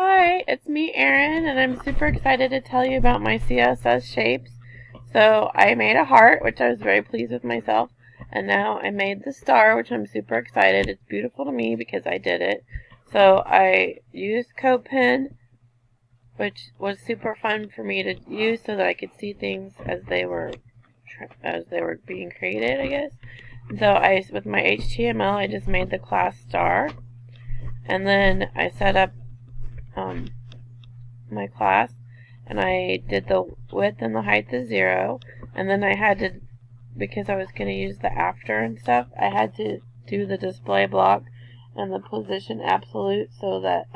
Hi, it's me, Erin, and I'm super excited to tell you about my CSS shapes. So I made a heart, which I was very pleased with myself, and now I made the star, which I'm super excited. It's beautiful to me because I did it. So I used CodePen, which was super fun for me to use so that I could see things as they were being created, I guess. So with my HTML, I just made the class star, and then I set up my class, and I did the width and the height to 0, and then I had to, because I was going to use the after and stuff, I had to do the display block and the position absolute so that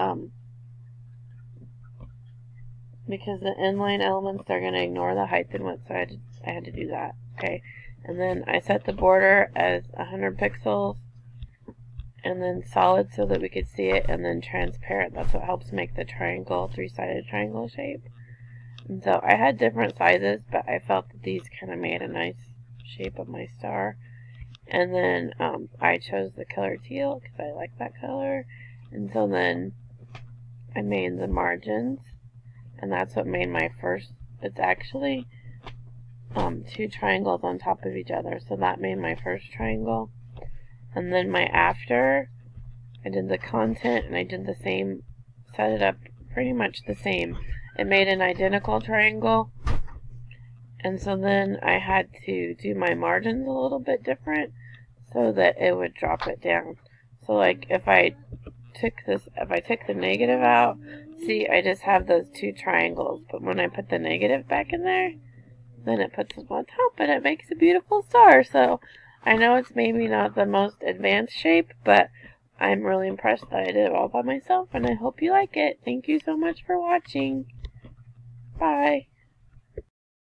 because the inline elements are going to ignore the height and width, so I had to do that. Okay, and then I set the border as 100 pixels, and then solid so that we could see it, and then transparent. That's what helps make the triangle, three-sided triangle shape. And so I had different sizes, but I felt that these kind of made a nice shape of my star. And then I chose the color teal because I like that color. And so then I made the margins, and that's what made my first. It's actually two triangles on top of each other, so that made my first triangle. And then my after, I did the content, and I did the same, set it up pretty much the same. It made an identical triangle, and so then I had to do my margins a little bit different so that it would drop it down. So like if I took the negative out, see, I just have those two triangles, but when I put the negative back in there, then it puts them on top, and it makes a beautiful star. So I know it's maybe not the most advanced shape, but I'm really impressed that I did it all by myself, and I hope you like it. Thank you so much for watching. Bye.